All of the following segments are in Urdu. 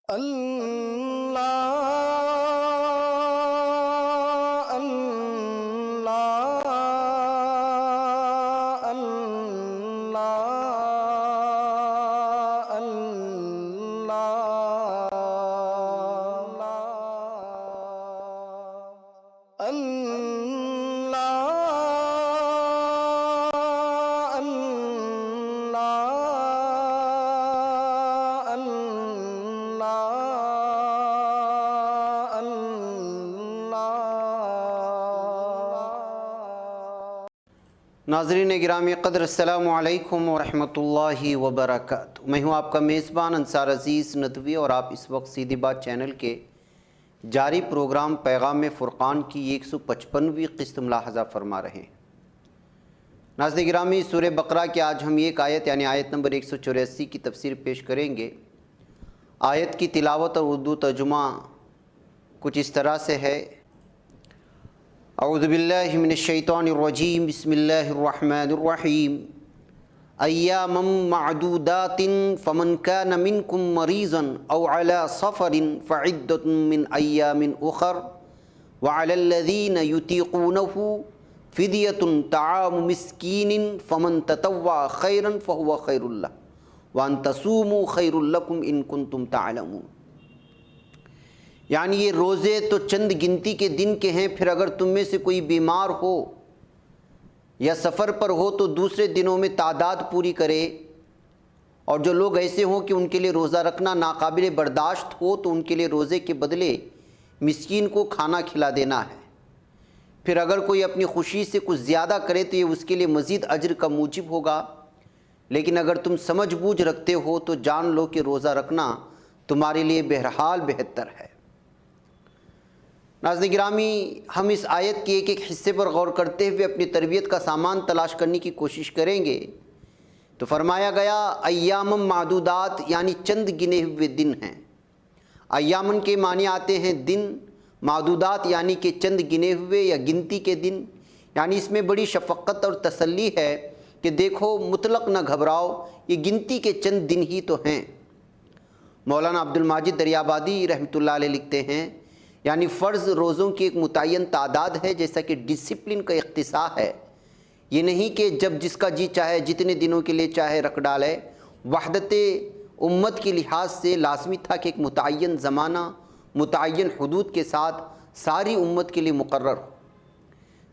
اللہ اللہ اللہ اللہ ناظرین گرامی قدر، السلام علیکم ورحمۃ اللہ وبرکاتہ۔ میں ہوں آپ کا میزبان انصار عزیز ندوی، اور آپ اس وقت سیدھی بات چینل کے جاری پروگرام پیغام فرقان کی 155ویں قسط ملاحظہ فرما رہے ہیں۔ ناظرین گرامی، سورہ بقرہ کی آج ہم ایک آیت یعنی آیت نمبر 184 کی تفسیر پیش کریں گے۔ آیت کی تلاوت اور اردو ترجمہ کچھ اس طرح سے ہے: اعوذ باللہ من الشیطان الرجیم، بسم اللہ الرحمن الرحیم۔ ایاما معدودات فمن کان منکم مریضا او علی سفر فعدۃ من ایام اخر وعلی الذین یطیقونہ فدیۃ طعام مسکین فمن تطوع خیرا فہو خیر لہ وان تصوموا خیر لکم ان کنتم تعلمون۔ یعنی یہ روزے تو چند گنتی کے دن کے ہیں، پھر اگر تم میں سے کوئی بیمار ہو یا سفر پر ہو تو دوسرے دنوں میں تعداد پوری کرے، اور جو لوگ ایسے ہوں کہ ان کے لیے روزہ رکھنا ناقابل برداشت ہو تو ان کے لیے روزے کے بدلے مسکین کو کھانا کھلا دینا ہے۔ پھر اگر کوئی اپنی خوشی سے کچھ زیادہ کرے تو یہ اس کے لیے مزید اجر کا موجب ہوگا، لیکن اگر تم سمجھ بوجھ رکھتے ہو تو جان لو کہ روزہ رکھنا تمہارے لیے بہرحال بہتر ہے۔ ناظرین گرامی، ہم اس آیت کے ایک ایک حصے پر غور کرتے ہوئے اپنی تربیت کا سامان تلاش کرنے کی کوشش کریں گے۔ تو فرمایا گیا ایام معدودات، یعنی چند گنے ہوئے دن ہیں۔ ایامن کے معنی آتے ہیں دن، معدودات یعنی کہ چند گنے ہوئے یا گنتی کے دن، یعنی اس میں بڑی شفقت اور تسلی ہے کہ دیکھو مطلق نہ گھبراؤ، یہ گنتی کے چند دن ہی تو ہیں۔ مولانا عبد الماجد دریابادی رحمۃ اللہ علیہ لکھتے ہیں، یعنی فرض روزوں کی ایک متعین تعداد ہے، جیسا کہ ڈسپلن کا اختصاص ہے۔ یہ نہیں کہ جب جس کا جی چاہے جتنے دنوں کے لیے چاہے رکھ ڈالے۔ وحدت امت کے لحاظ سے لازمی تھا کہ ایک متعین زمانہ، متعین حدود کے ساتھ ساری امت کے لیے مقرر ہو۔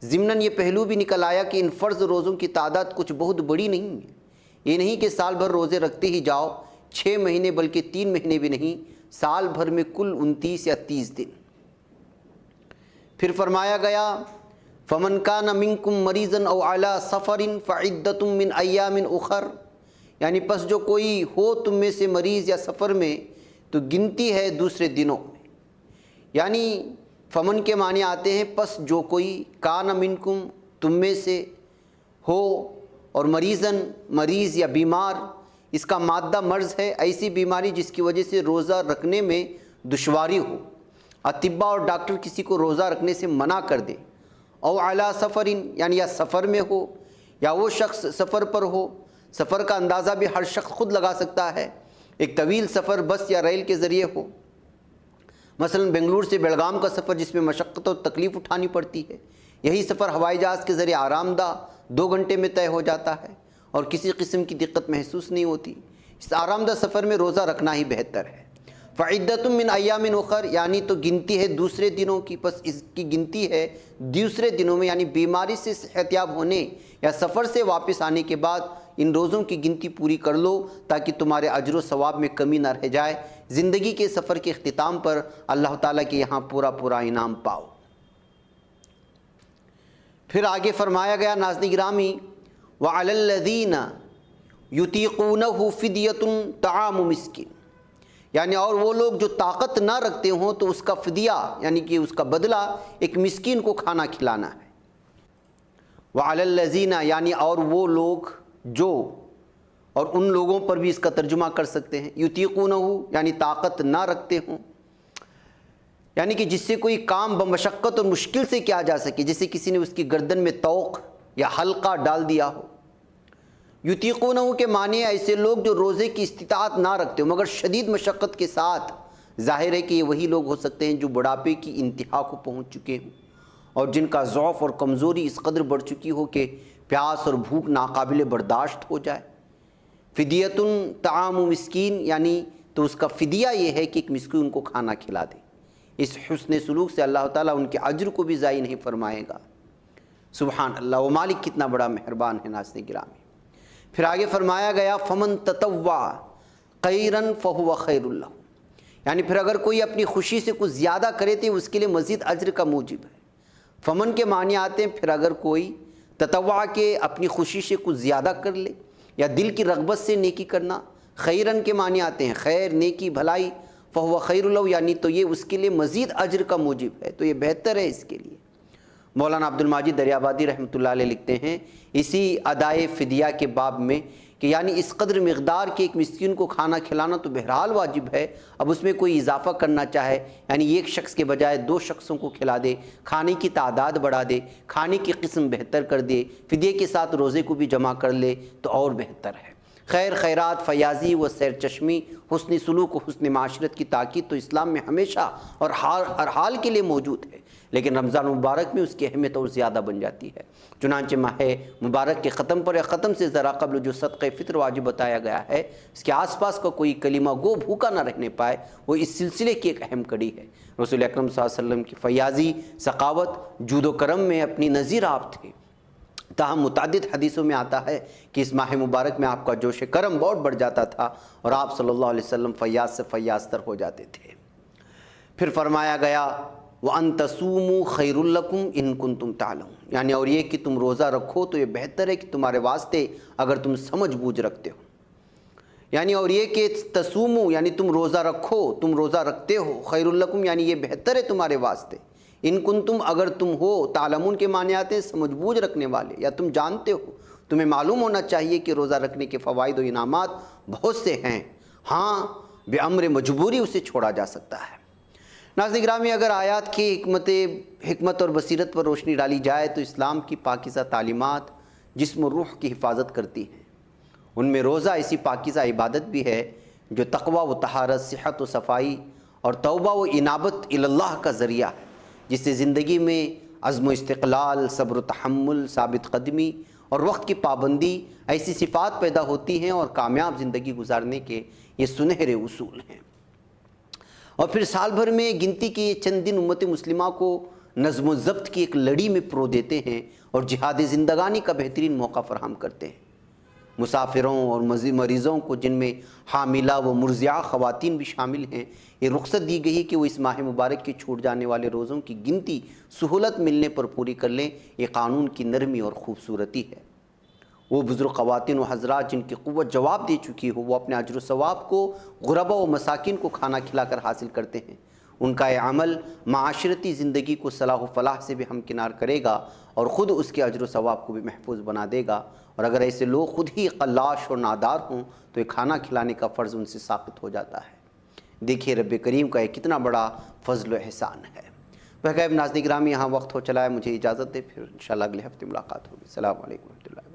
ضمناً یہ پہلو بھی نکل آیا کہ ان فرض روزوں کی تعداد کچھ بہت بڑی نہیں ہے۔ یہ نہیں کہ سال بھر روزے رکھتے ہی جاؤ، 6 مہینے بلکہ 3 مہینے بھی نہیں، سال بھر میں کل 29 یا 30 دن۔ پھر فرمایا گیا فمن کان منکم مریضا او علی سفر فعدۃ من ایام اخر، یعنی پس جو کوئی ہو تم میں سے مریض یا سفر میں تو گنتی ہے دوسرے دنوں میں۔ یعنی فمن کے معنی آتے ہیں پس جو کوئی، کان منکم تم میں سے ہو، اور مریضاً مریض یا بیمار، اس کا مادہ مرض ہے، ایسی بیماری جس کی وجہ سے روزہ رکھنے میں دشواری ہو۔ اطباء اور ڈاکٹر کسی کو روزہ رکھنے سے منع کر دے۔ او علی سفرین، یعنی یا سفر میں ہو یا وہ شخص سفر پر ہو۔ سفر کا اندازہ بھی ہر شخص خود لگا سکتا ہے۔ ایک طویل سفر بس یا ریل کے ذریعے ہو، مثلا بنگلور سے بیلگام کا سفر جس میں مشقت اور تکلیف اٹھانی پڑتی ہے، یہی سفر ہوائی جہاز کے ذریعے آرام دہ 2 گھنٹے میں طے ہو جاتا ہے اور کسی قسم کی دقت محسوس نہیں ہوتی۔ اس آرام دہ سفر میں روزہ رکھنا ہی بہتر ہے۔ فعدۃ من ایام اخر، یعنی تو گنتی ہے دوسرے دنوں کی، پس اس کی گنتی ہے دوسرے دنوں میں، یعنی بیماری سے صحتیاب ہونے یا سفر سے واپس آنے کے بعد ان روزوں کی گنتی پوری کر لو تاکہ تمہارے اجر و ثواب میں کمی نہ رہ جائے، زندگی کے سفر کے اختتام پر اللہ تعالیٰ کے یہاں پورا انعام پاؤ۔ پھر آگے فرمایا گیا ناظرین گرامی وعلی الذین یطیقونہ فدیۃ طعام مسکین، یعنی اور وہ لوگ جو طاقت نہ رکھتے ہوں تو اس کا فدیہ یعنی کہ اس کا بدلہ ایک مسکین کو کھانا کھلانا ہے۔ وعلی الذین، یعنی اور وہ لوگ جو، اور ان لوگوں پر بھی اس کا ترجمہ کر سکتے ہیں، یطیقونہ یعنی طاقت نہ رکھتے ہوں، یعنی کہ جس سے کوئی کام بمشقت اور مشکل سے کیا جا سکے، جیسے کسی نے اس کی گردن میں طوق یا حلقہ ڈال دیا ہو۔ یطیقونہ کے معنی ایسے لوگ جو روزے کی استطاعت نہ رکھتے ہو مگر شدید مشقت کے ساتھ ظاہر ہے کہ یہ وہی لوگ ہو سکتے ہیں جو بڑھاپے کی انتہا کو پہنچ چکے ہوں اور جن کا ضعف اور کمزوری اس قدر بڑھ چکی ہو کہ پیاس اور بھوک ناقابل برداشت ہو جائے۔ فدیۃ طعام مسکین، یعنی تو اس کا فدیہ یہ ہے کہ ایک مسکین کو کھانا کھلا دے۔ اس حسن سلوک سے اللہ تعالیٰ ان کے اجر کو بھی ضائع نہیں فرمائے گا۔ سبحان اللہ، وہ مالک کتنا بڑا مہربان ہے ناظرین گرامی۔ پھر آگے فرمایا گیا فمن تطوع خیرا فہو خیر لہ، یعنی پھر اگر کوئی اپنی خوشی سے کچھ زیادہ کرے تو اس کے لیے مزید اجر کا موجب ہے۔ فمن کے معنی آتے ہیں پھر اگر کوئی تطوع کے اپنی خوشی سے کچھ زیادہ کر لے یا دل کی رغبت سے نیکی کرنا، خیرن کے معنی آتے ہیں خیر، نیکی، بھلائی، فہو خیر لہ، یعنی تو یہ اس کے لیے مزید اجر کا موجب ہے، تو یہ بہتر ہے اس کے لیے۔ مولانا عبد الماجد دریابادی رحمۃ اللہ علیہ لکھتے ہیں اسی ادائے فدیہ کے باب میں کہ یعنی اس قدر مقدار کے ایک مسکین کو کھانا کھلانا تو بہرحال واجب ہے، اب اس میں کوئی اضافہ کرنا چاہے، یعنی ایک شخص کے بجائے 2 شخصوں کو کھلا دے، کھانے کی تعداد بڑھا دے، کھانے کی قسم بہتر کر دے، فدیے کے ساتھ روزے کو بھی جمع کر لے تو اور بہتر ہے۔ خیر خیرات، فیاضی و سیر چشمی، حسن سلوک و حسن معاشرت کی تاکید تو اسلام میں ہمیشہ اور ہر حال کے لیے موجود ہے، لیکن رمضان مبارک میں اس کی اہمیت اور زیادہ بن جاتی ہے۔ چنانچہ ماہ مبارک کے ختم پر یا ختم سے ذرا قبل جو صدقہ فطر واجب بتایا گیا ہے، اس کے آس پاس کا کوئی کلمہ گو بھوکا نہ رہنے پائے، وہ اس سلسلے کی ایک اہم کڑی ہے۔ رسول اکرم صلی اللہ علیہ وسلم کی فیاضی، سخاوت، جود و کرم میں اپنی نظیر آپ تھے، تاہم متعدد حدیثوں میں آتا ہے کہ اس ماہ مبارک میں آپ کا جوش کرم بہت بڑھ جاتا تھا اور آپ صلی اللہ علیہ وسلم فیاض سے فیاض تر ہو جاتے تھے۔ پھر فرمایا گیا وَأَن تَصُومُوا خَيْرٌ لَكُمْ إِن كُنتُمْ تَعْلَمُونَ، یعنی اور یہ کہ تم روزہ رکھو تو یہ بہتر ہے کہ تمہارے واسطے اگر تم سمجھ بوجھ رکھتے ہو، یعنی اور یہ کہ تصومو یعنی تم روزہ رکھو، تم روزہ رکھتے ہو، خیر لکم یعنی یہ بہتر ہے تمہارے واسطے، ان کنتم اگر تم ہو، تعلمون کے معنی آتے ہیں سمجھ بوجھ رکھنے والے، یا تم جانتے ہو، تمہیں معلوم ہونا چاہیے کہ روزہ رکھنے کے فوائد و انعامات بہت سے ہیں، ہاں بامر مجبوری اسے چھوڑا جا سکتا ہے۔ ناظرین گرامی، اگر آیات کی حکمت اور بصیرت پر روشنی ڈالی جائے تو اسلام کی پاکیزہ تعلیمات جسم و روح کی حفاظت کرتی ہیں۔ ان میں روزہ ایسی پاکیزہ عبادت بھی ہے جو تقوی و طہارت، صحت و صفائی اور توبہ و انابت اللہ کا ذریعہ ہے، جس سے زندگی میں عزم و استقلال، صبر و تحمل، ثابت قدمی اور وقت کی پابندی ایسی صفات پیدا ہوتی ہیں اور کامیاب زندگی گزارنے کے یہ سنہرے اصول ہیں۔ اور پھر سال بھر میں گنتی کے یہ چند دن امت مسلمہ کو نظم و ضبط کی ایک لڑی میں پرو دیتے ہیں اور جہاد زندگانی کا بہترین موقع فراہم کرتے ہیں۔ مسافروں اور مریضوں کو، جن میں حاملہ و مرضعہ خواتین بھی شامل ہیں، یہ رخصت دی گئی کہ وہ اس ماہ مبارک کے چھوٹ جانے والے روزوں کی گنتی سہولت ملنے پر پوری کر لیں۔ یہ قانون کی نرمی اور خوبصورتی ہے۔ وہ بزرگ خواتین و حضرات جن کی قوت جواب دے چکی ہو، وہ اپنے اجر و ثواب کو غربا و مساکین کو کھانا کھلا کر حاصل کرتے ہیں۔ ان کا یہ عمل معاشرتی زندگی کو صلاح و فلاح سے بھی ہمکنار کرے گا اور خود اس کے اجر و ثواب کو بھی محفوظ بنا دے گا، اور اگر ایسے لوگ خود ہی قلاش اور نادار ہوں تو یہ کھانا کھلانے کا فرض ان سے ساقط ہو جاتا ہے۔ دیکھیے رب کریم کا یہ کتنا بڑا فضل و احسان ہے۔ ناظرین گرامی، یہاں وقت ہو چلا ہے، مجھے اجازت دے، پھر انشاءاللہ اگلے ہفتے ملاقات ہوگی۔ السلام علیکم ورحمۃ اللہ۔